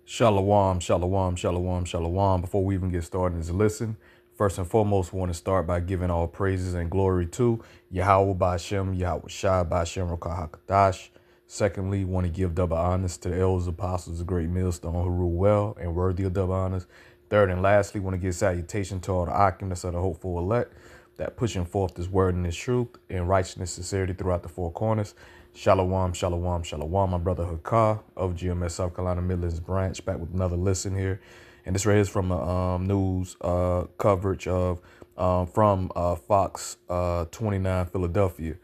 Shalom, shalom, shalom, shalom. Before we even get started as a listen, first and foremost, we want to start by giving all praises and glory to Yahawah, bahasham, Yahawashi, bahasham, Hakadash. Secondly, want to give double honors to the Elders Apostles of Great Millstone who rule well and worthy of double honors. Third and lastly, want to give salutation to all the occupants of the hopeful elect that pushing forth this word and this truth in righteousness, sincerity throughout the four corners. Shalom, shalom, shalom. My brother Hakah of GMS South Carolina Midlands branch back with another listen here. And this right here is from a news coverage of from Fox 29 Philadelphia.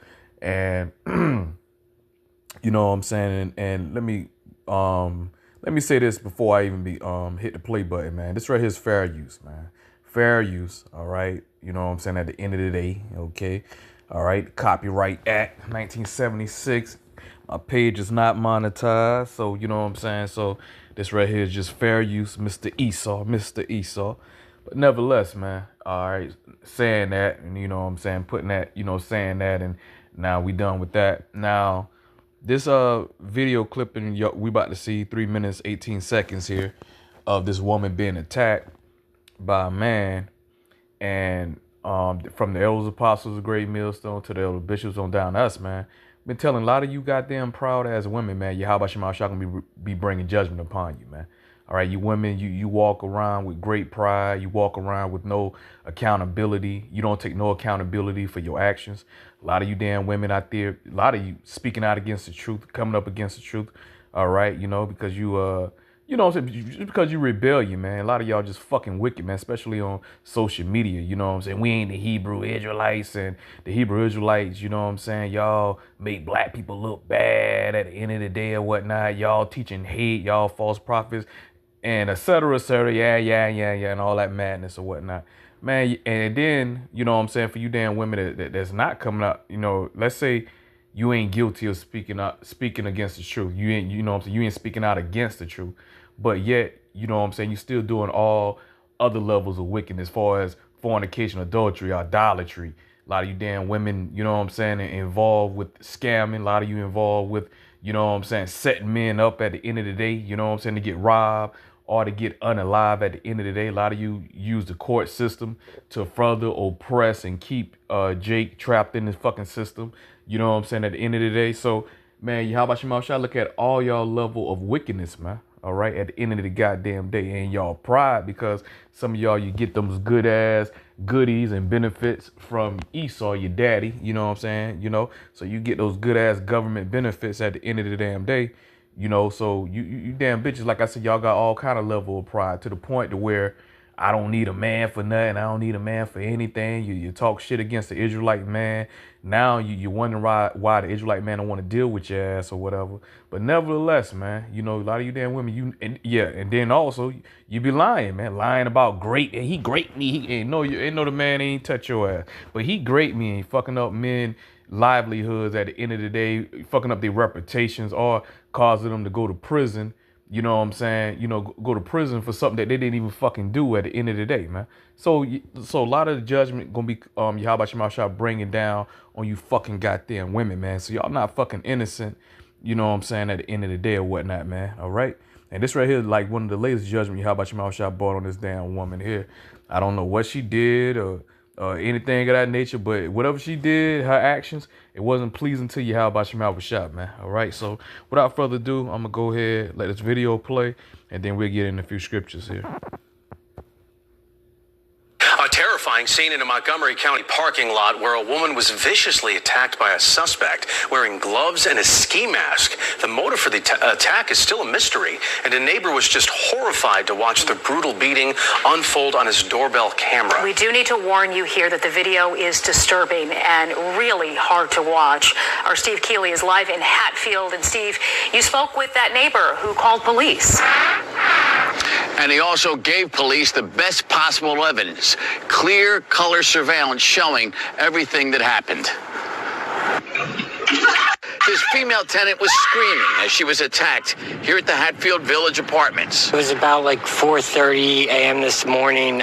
And you know what I'm saying? And let me say this before I even be hit the play button, man. This right here is fair use, man. Fair use, all right? You know what I'm saying? At the end of the day, okay? All right, Copyright Act 1976. My page is not monetized, so you know what I'm saying? So this right here is just fair use, Mr. Esau. But nevertheless, man, all right, saying that, and you know what I'm saying, putting that, you know, saying that, and now we done with that. Now, this video clipping we about to see 3 minutes, 18 seconds here of this woman being attacked by a man, and from the Elders Apostles of Great Millstone to the Elder Bishops on down to us, man. Been telling a lot of you goddamn proud ass women, man, Yahawashi gonna be bringing judgment upon you, man. All right, you women, you walk around with great pride. You walk around with no accountability. You don't take no accountability for your actions. A lot of you damn women out there, a lot of you speaking out against the truth, coming up against the truth. All right, you know, because you know what I'm saying? Just because you rebellion, man. A lot of y'all just fucking wicked, man, especially on social media. You know what I'm saying? We ain't the Hebrew Israelites, and the Hebrew Israelites, you know what I'm saying? Y'all make black people look bad at the end of the day or whatnot. Y'all teaching hate, y'all false prophets, and et cetera, yeah, and all that madness or whatnot. Man, and then, you know what I'm saying, for you damn women that's not coming out, you know, let's say you ain't guilty of speaking against the truth. You ain't, you know what I'm saying, you ain't speaking out against the truth. But yet, you know what I'm saying, you still doing all other levels of wickedness as far as fornication, adultery, idolatry. A lot of you damn women, you know what I'm saying, involved with scamming. A lot of you involved with, you know what I'm saying, setting men up at the end of the day, you know what I'm saying, to get robbed or to get unalive at the end of the day. A lot of you use the court system to further oppress and keep Jake trapped in this fucking system, you know what I'm saying, at the end of the day. So, man, how about your look at all y'all level of wickedness, man. All right, at the end of the goddamn day, and y'all pride because some of y'all, you get them good ass goodies and benefits from Esau, your daddy, you know what I'm saying? You know, so you get those good ass government benefits at the end of the damn day, you know. So you damn bitches, like I said, y'all got all kind of level of pride to the point to where I don't need a man for nothing. I don't need a man for anything. You talk shit against the Israelite man. Now you wondering why the Israelite man don't want to deal with your ass or whatever. But nevertheless, man, you know, a lot of you damn women, and then also you be lying, man, lying about great. And he great me. He ain't know the man ain't touch your ass, but he great me and fucking up men livelihoods at the end of the day, fucking up their reputations or causing them to go to prison. You know what I'm saying? You know, go to prison for something that they didn't even fucking do at the end of the day, man. So a lot of the judgment gonna be Yahawashi bringing down on you fucking goddamn women, man. So y'all not fucking innocent, you know what I'm saying, at the end of the day or whatnot, man. All right. And this right here is like one of the latest judgment Yahawashi brought on this damn woman here. I don't know what she did or anything of that nature, but whatever she did, her actions, it wasn't pleasing to you. How about your mouth was shot, man? All right. So without further ado, I'm gonna go ahead, let this video play, and then we'll get in a few scriptures here. A terrifying scene in a Montgomery County parking lot where a woman was viciously attacked by a suspect wearing gloves and a ski mask. The motive for the attack is still a mystery, and a neighbor was just horrified to watch the brutal beating unfold on his doorbell camera. We do need to warn you here that the video is disturbing and really hard to watch. Our Steve Keeley is live in Hatfield. And Steve, you spoke with that neighbor who called police. And he also gave police the best possible evidence, clear color surveillance showing everything that happened. This female tenant was screaming as she was attacked here at the Hatfield Village Apartments. It was about like 4:30 a.m. this morning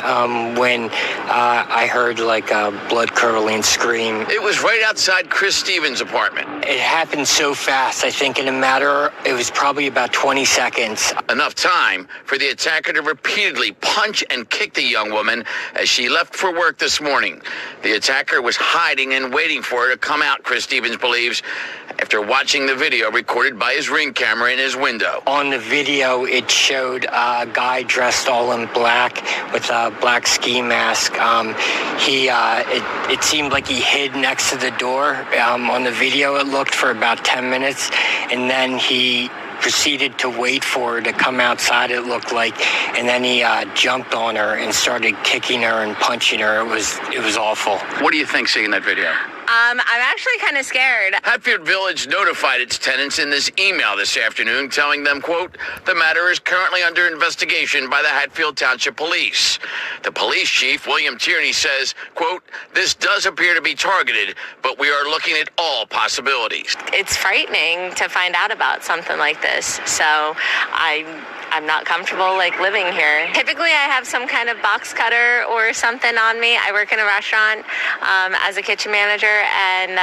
when I heard like a blood-curdling scream. It was right outside Chris Stevens' apartment. It happened so fast, I think in a matter, it was probably about 20 seconds. Enough time for the attacker to repeatedly punch and kick the young woman as she left for work this morning. The attacker was hiding and waiting for her to come out, Chris Stevens believes, after watching the video recorded by his Ring camera in his window. On the video, it showed a guy dressed all in black with a black ski mask. It seemed like he hid next to the door. On the video, it looked for about 10 minutes, and then he proceeded to wait for her to come outside, it looked like, and then he jumped on her and started kicking her and punching her. It was awful. What do you think seeing that video? I'm actually kind of scared. Hatfield Village notified its tenants in this email this afternoon telling them, quote, the matter is currently under investigation by the Hatfield Township Police. The police chief, William Tierney, says, quote, this does appear to be targeted, but we are looking at all possibilities. It's frightening to find out about something like this, so I'm not comfortable like living here. Typically I have some kind of box cutter or something on me. I work in a restaurant as a kitchen manager, and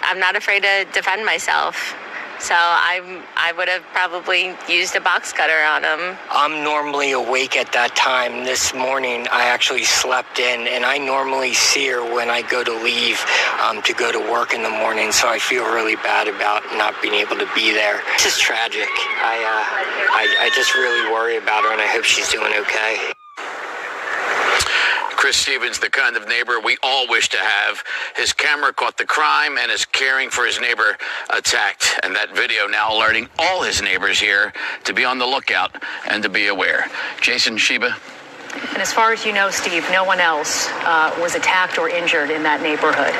I'm not afraid to defend myself. So I would have probably used a box cutter on him. I'm normally awake at that time. This morning I actually slept in, and I normally see her when I go to leave to go to work in the morning, so I feel really bad about not being able to be there. It's just tragic. I just really worry about her, and I hope she's doing okay. Chris Stevens, the kind of neighbor we all wish to have. His camera caught the crime and is caring for his neighbor attacked. And that video now alerting all his neighbors here to be on the lookout and to be aware. Jason, Sheba. And as far as you know, Steve, no one else was attacked or injured in that neighborhood.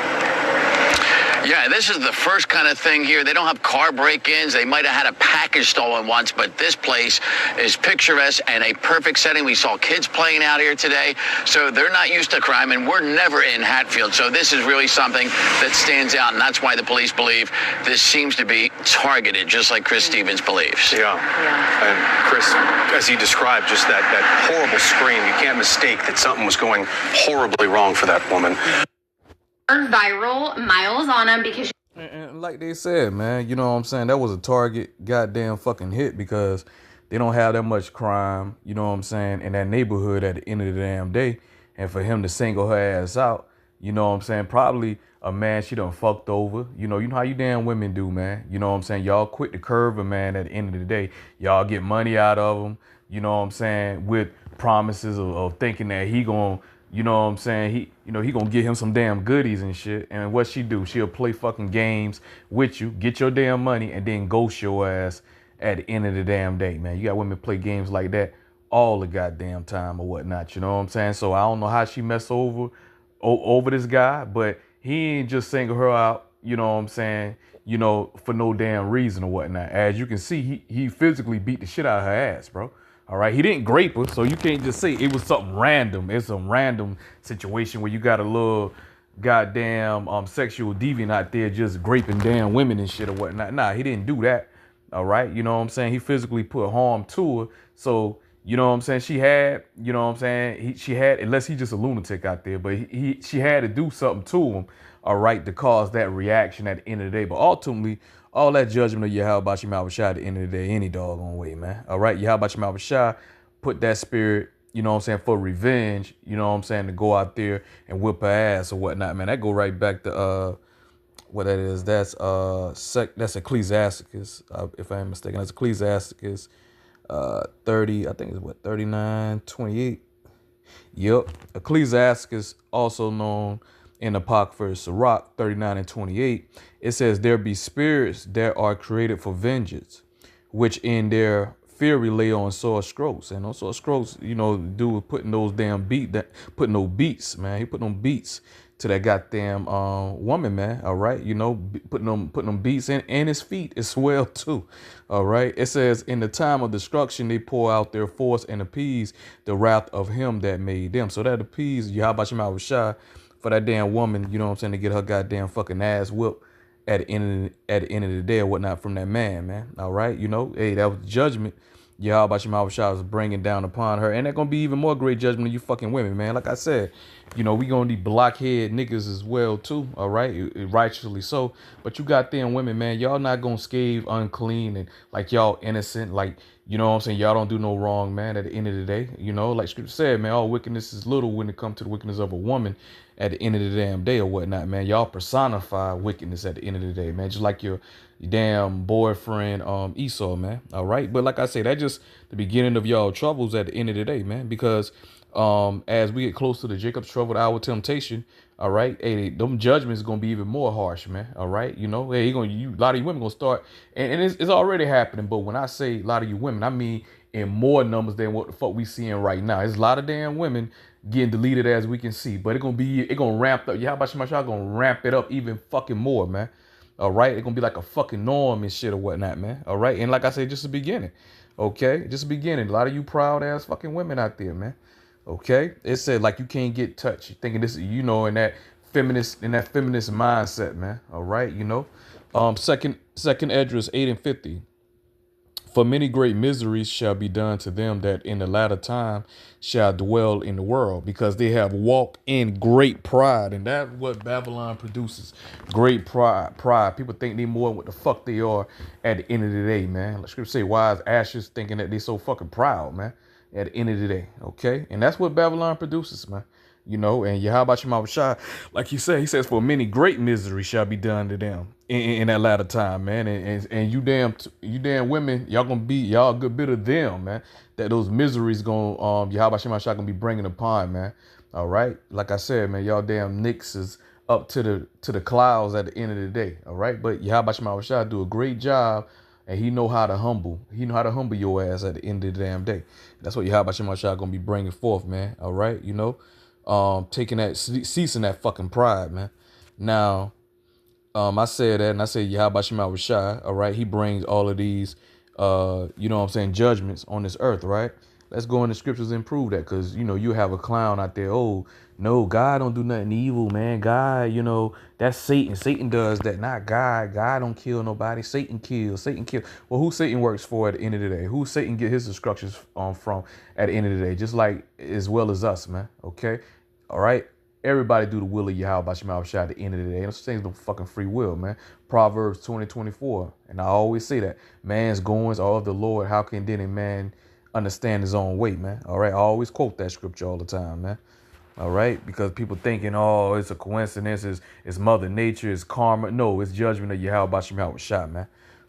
Yeah, this is the first kind of thing here. They don't have car break-ins. They might have had a package stolen once, but this place is picturesque and a perfect setting. We saw kids playing out here today, so they're not used to crime, and we're never in Hatfield. So this is really something that stands out, and that's why the police believe this seems to be targeted, just like Chris Stevens believes. Yeah. And Chris, as he described, just that horrible scream, you can't mistake that something was going horribly wrong for that woman. Viral, Miles on him because and like they said, man, you know what I'm saying, that was a target goddamn fucking hit, because they don't have that much crime, you know what I'm saying, in that neighborhood at the end of the damn day. And for him to single her ass out, you know what I'm saying, probably a man she done fucked over. You know how you damn women do, man. You know what I'm saying, y'all quick to curve a man at the end of the day. Y'all get money out of him, you know what I'm saying, with promises of thinking that he gonna, you know what I'm saying, he gonna get him some damn goodies and shit. And what she do? She'll play fucking games with you, get your damn money, and then ghost your ass at the end of the damn day, man. You got women play games like that all the goddamn time or whatnot, you know what I'm saying? So I don't know how she messed over this guy, but he ain't just single her out, you know what I'm saying, you know, for no damn reason or whatnot. As you can see, he physically beat the shit out of her ass, bro. All right, he didn't grape her, so you can't just say it was something random. It's some random situation where you got a little goddamn sexual deviant out there just graping damn women and shit or whatnot. Nah, he didn't do that. All right, you know what I'm saying? He physically put harm to her. So, you know what I'm saying? She had, you know what I'm saying? She had, unless he's just a lunatic out there, but she had to do something to him, all right, to cause that reaction at the end of the day. But ultimately, all that judgment of Yahawashi at the end of the day, any doggone way, man. All right, Yahawashi put that spirit, you know what I'm saying, for revenge, you know what I'm saying, to go out there and whip her ass or whatnot, man. That go right back to what that is. That's Ecclesiasticus, if I ain't mistaken. That's Ecclesiasticus 30, I think it's 39:28. Yep. Ecclesiasticus, also known in Apocrypha Sirach 39:28, it says, there be spirits that are created for vengeance, which in their fury lay on sore strokes. And those sore strokes, you know, dude putting those damn putting those beats, man. He put them beats to that goddamn woman, man. All right, you know, putting them beats in his feet as well too. All right. It says, in the time of destruction they pour out their force and appease the wrath of him that made them. So that appease Yahawashi for that damn woman, you know what I'm saying, to get her goddamn fucking ass whipped at the end of the day or whatnot from that man. All right, hey, that was judgment. Yahawashi was bringing down upon her, and they're gonna be even more great judgment than you fucking women, man. Like I said, we gonna need blockhead niggas as well too. All right, righteously so. But you got them women, man. Y'all not gonna scathe unclean and like y'all innocent, like you know what I'm saying. Y'all don't do no wrong, man. At the end of the day, like Scripture said, man, all wickedness is little when it comes to the wickedness of a woman. At the end of the damn day or whatnot, man, y'all personify wickedness at the end of the day, man. Just like your damn boyfriend, Esau, man. All right, but like I say, that's just the beginning of y'all troubles at the end of the day, man. Because as we get close to the Jacob's trouble, the hour of temptation, all right, hey, them judgments gonna be even more harsh, man. All right, hey, a lot of you women gonna start, and it's already happening. But when I say a lot of you women, I mean in more numbers than what the fuck we seeing right now. There's a lot of damn women getting deleted as we can see, but it gonna ramp up. Yahawashi gonna ramp it up even fucking more, man. All right, it's gonna be like a fucking norm and shit or whatnot, man. All right, and like I said, just the beginning. Okay, just the beginning. A lot of you proud ass fucking women out there, man. Okay, it said like you can't get touched. You thinking this, in that feminist mindset, man. All right, second Esdras 8:50. For many great miseries shall be done to them that in the latter time shall dwell in the world, because they have walked in great pride. And that's what Babylon produces. Great pride. People think they more than what the fuck they are at the end of the day, man. Like Scripture say, wise ashes thinking that they so fucking proud, man, at the end of the day. Okay. And that's what Babylon produces, man. And Yahawashi, like he says, for many great misery shall be done to them in that latter time, man. And you damn women, y'all a good bit of them, man. That those miseries Yahawashi gonna be bringing upon, man. All right, like I said, man, y'all damn nicks is up to the clouds at the end of the day. All right, but Yahawashi do a great job. And he know how to humble. He know how to humble your ass at the end of the damn day. That's what Yahawashi gonna be bringing forth, man. All right, ceasing that fucking pride, man. Now, I said that, and I said Yahawashi, all right, he brings all of these, judgments on this earth, right? Let's go in the scriptures and prove that, because, you have a clown out there, oh, no, God don't do nothing evil, man. God, that's Satan. Satan does that, not God. God don't kill nobody. Satan kills. Well, who Satan works for at the end of the day? Who Satan get his instructions from at the end of the day? Just like as well as us, man, okay? All right? Everybody do the will of Yahawashi at the end of the day. Those things don't fucking free will, man. Proverbs 20:24. And I always say that. Man's goings are of the Lord. How can then a man understand his own way, man? All right? I always quote that scripture all the time, man. All right? Because people thinking, oh, it's a coincidence. It's Mother Nature. It's karma. No, it's judgment of Yahawashi, man.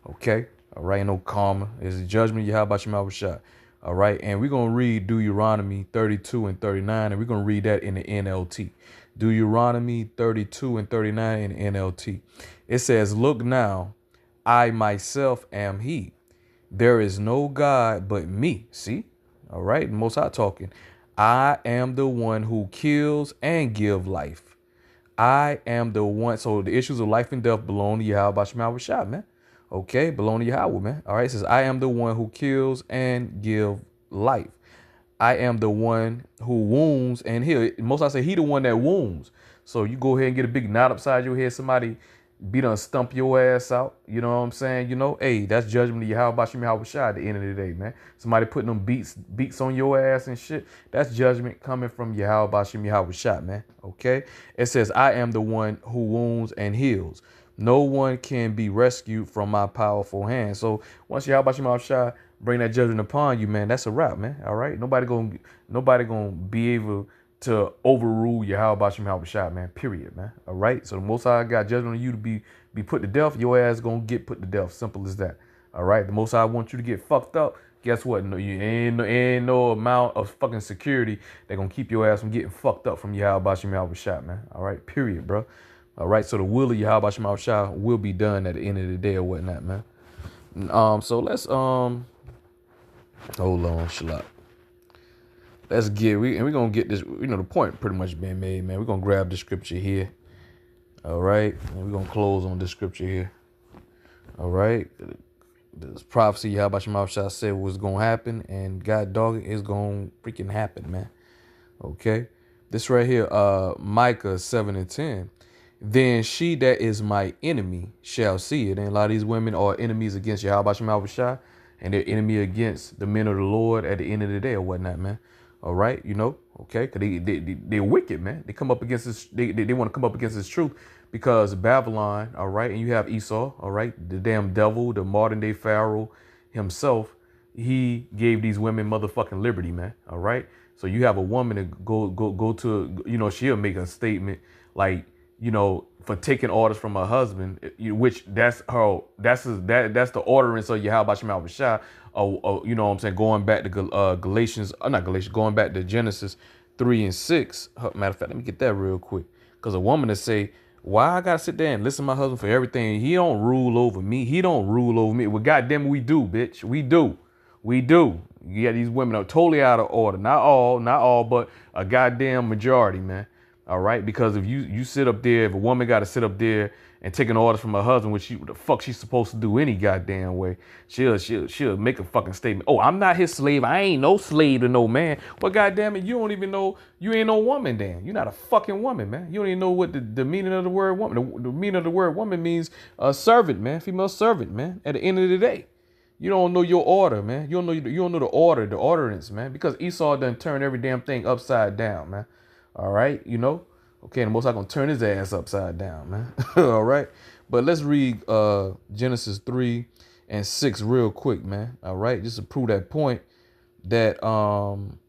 Okay? All right? No karma. It's a judgment of Yahawashi. All right? And we're going to read Deuteronomy 32 and 39. And we're going to read that in the NLT. Deuteronomy 32 and 39 in the NLT. It says, look now, I myself am he. There is no God but me. See? All right? Most High talking. I am the one who kills and give life. I am the one. So the issues of life and death belong to Yahawashi, man. Okay? Belong to Yahawah, man. All right? It says, I am the one who kills and give life. I am the one who wounds and heal. Most I say he the one that wounds. So you go ahead and get a big knot upside your head. Somebody stump your ass out. You know what I'm saying? Hey, that's judgment of Yahawashi at the end of the day, man. Somebody putting them beats on your ass and shit. That's judgment coming from Yahawashi, man. Okay? It says, I am the one who wounds and heals. No one can be rescued from my powerful hand. So once Yahawashi bring that judgment upon you, man, that's a wrap, man. All right. Nobody gonna be able to overrule Yahawashi, man. Period, man. All right. So the Most High got judgment on you to be put to death. Your ass gonna get put to death. Simple as that. All right. The Most High wants you to get fucked up. Guess what? No, you ain't no amount of fucking security that gonna keep your ass from getting fucked up from Yahawashi, man. All right. Period, bro. All right. So the will of Yahawashi will be done at the end of the day or whatnot, man. So let's hold on, Shalak. We're gonna get this, the point pretty much being made, man. We're gonna grab the scripture here. All right. And we're gonna close on this scripture here. All right. This prophecy Yahawashi said was gonna happen, and God dog it is gonna freaking happen, man. Okay. This right here, Micah 7 and 10. then she that is my enemy shall see it. And a lot of these women are enemies against Yahawashi, and they're enemy against the men of the Lord at the end of the day or whatnot, man. All right, okay, because they're wicked, man. They come up against this, they want to come up against this truth because Babylon, all right, and you have Esau, all right, the damn devil, the modern day Pharaoh himself, he gave these women motherfucking liberty, man, all right? So you have a woman to go to, she'll make a statement like, for taking orders from her husband, which that's the orderance of Yahawah Shah, what I'm saying, going back to going back to Genesis 3 and 6. Matter of fact, let me get that real quick. Because a woman to say, why I gotta sit there and listen to my husband for everything? He don't rule over me. He don't rule over me. Well, goddamn, we do, bitch. We do. We do. Yeah, these women are totally out of order. Not all, but a goddamn majority, man. All right, because if you sit up there, if a woman got to sit up there and taking orders from her husband, which what the fuck she's supposed to do any goddamn way, she'll make a fucking statement. Oh, I'm not his slave. I ain't no slave to no man. Well, goddamn it, you don't even know. You ain't no woman, then. You're not a fucking woman, man. You don't even know what the meaning of the word woman. The meaning of the word woman means a servant, man, female servant, man. At the end of the day. You don't know your order, man. You don't know the order, the ordinance, man. Because Esau done turned every damn thing upside down, man. All right, Okay, the Most High gonna turn his ass upside down, man. All right. But let's read Genesis 3 and 6 real quick, man. All right, just to prove that point that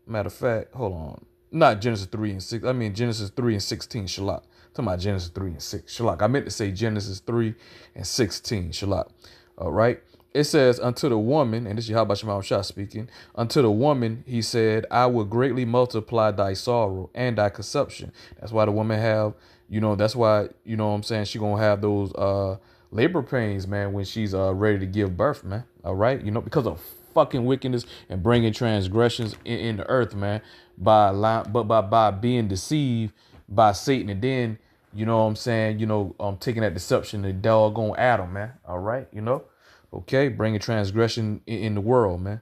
matter of fact, hold on. Not Genesis 3 and 6. I mean Genesis 3 and 16, Shalak. Talking about Genesis 3 and 6. Shalak. I meant to say Genesis 3 and 16, Shalak. All right. It says, unto the woman, and this is Yahawah Shah speaking, unto the woman, he said, I will greatly multiply thy sorrow and thy conception. That's why the woman have, that's why, what I'm saying, she going to have those labor pains, man, when she's ready to give birth, man. All right. Because of fucking wickedness and bringing transgressions in the earth, man, by being deceived by Satan. And then, what I'm saying, taking that deception to doggone Adam, man. All right. Okay, bringing transgression in the world, man.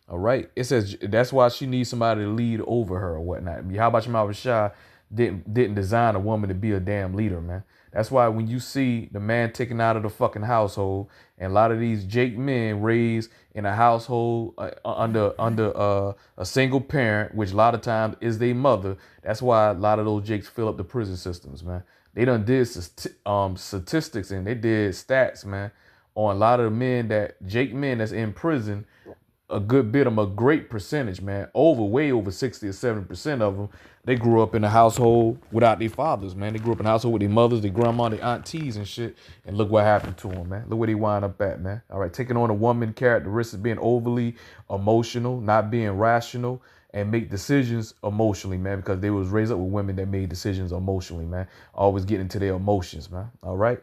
All right. It says that's why she needs somebody to lead over her or whatnot. How about Yahawah Shah didn't design a woman to be a damn leader, man. That's why when you see the man taken out of the fucking household, and a lot of these Jake men raised in a household under a single parent, which a lot of times is their mother. That's why a lot of those Jakes fill up the prison systems, man. They done did statistics and they did stats, man, on a lot of the Jake men that's in prison. A good bit of them, a great percentage, man, way over 60 or 70% of them, they grew up in a household without their fathers, man. They grew up in a household with their mothers, their grandma, their aunties and shit. And look what happened to them, man. Look where they wind up at, man. All right, taking on a woman characteristics, being overly emotional, not being rational, and make decisions emotionally, man, because they was raised up with women that made decisions emotionally, man. Always getting into their emotions, man. All right.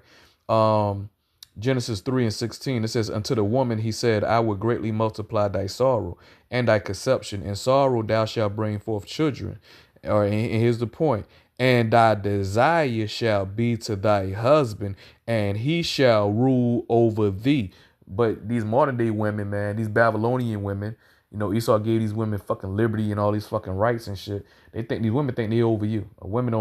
Genesis 3 and 16, it says, unto the woman he said, I will greatly multiply thy sorrow and thy conception. In sorrow thou shalt bring forth children. And here's the point. And thy desire shall be to thy husband, and he shall rule over thee. But these modern day women, man, these Babylonian women, Esau gave these women fucking liberty and all these fucking rights and shit. These women think they over you. A woman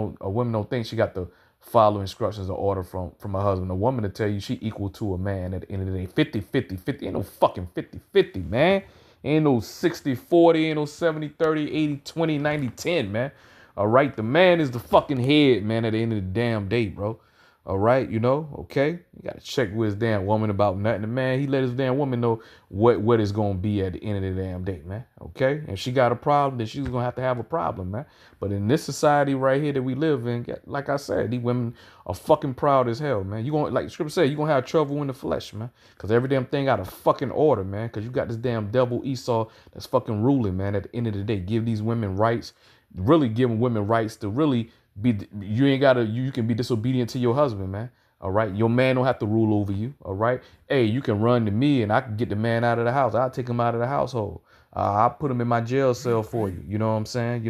don't think she got the follow instructions or order from her husband. A woman to tell you she equal to a man at the end of the day. 50-50. Ain't no fucking 50-50, man. Ain't no 60-40. Ain't no 70-30, 80-20, 90-10, man. All right. The man is the fucking head, man, at the end of the damn day, bro. All right. Okay. You got to check with his damn woman about nothing. The man, he let his damn woman know what it's going to be at the end of the damn day, man. Okay. If she got a problem, then she's going to have a problem, man. But in this society right here that we live in, like I said, these women are fucking proud as hell, man. Like the scripture said, you're going to have trouble in the flesh, man. Because every damn thing out of fucking order, man. Because you got this damn devil Esau that's fucking ruling, man. At the end of the day, give these women rights, really giving women rights to really you can be disobedient to your husband, man. All right. Your man don't have to rule over you. All right. Hey, you can run to me and I can get the man out of the house. I'll take him out of the household. I'll put him in my jail cell for you. You know what I'm saying?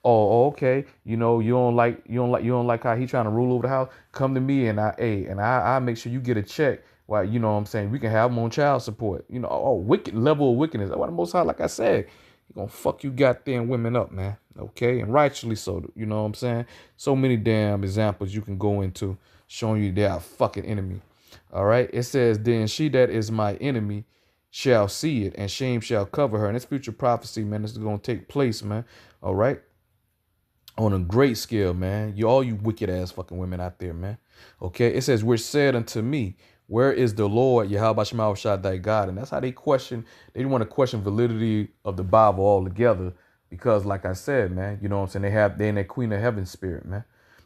Oh, okay. You don't like how he trying to rule over the house. Come to me and I make sure you get a check. Well, you know what I'm saying? We can have him on child support. Wicked level of wickedness. That's why the Most High, like I said, he gonna fuck you goddamn women up, man. Okay, and righteously so. You know what I'm saying? So many damn examples you can go into. showing you they are a fucking enemy. All right. It says, then she that is my enemy shall see it, and shame shall cover her. And this future prophecy, man, this is going to take place, man. All right. On a great scale, man. All you wicked ass fucking women out there, man. Okay. It says, which said unto me, where is the Lord, Yahawah thy God? And that's how they question. They want to question validity of the Bible altogether. Because like I said, man, you know what I'm saying? They in that Queen of Heaven spirit, man.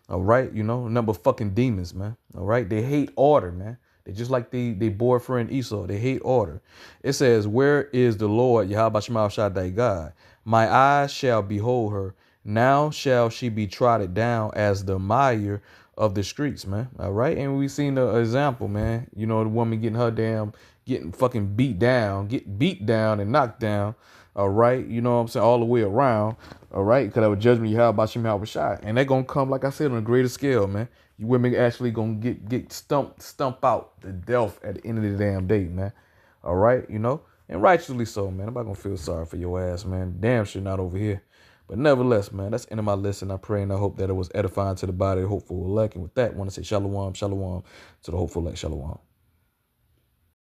All right. You know, number of fucking demons, man. All right. They hate order, man. They just like they boyfriend Esau. They hate order. It says, where is the Lord, Yahawah thy God? My eyes shall behold her. Now shall she be trodden down as the mire of the streets, man. All right. And we seen the example, man. You know, the woman getting fucking beat down and knocked down. All right. You know what I'm saying? All the way around. All right. Because that was judgment Yahawah. And they're going to come, like I said, on a greater scale, man. You women actually going to get stump out to death at the end of the damn day, man. All right. You know, and righteously so, man. I'm not going to feel sorry for your ass, man. Damn sure not over here. But nevertheless, man, that's the end of my list. And I pray and I hope that it was edifying to the body of the hopeful elect. And with that, I want to say shalom, shalom to the hopeful elect, shalom.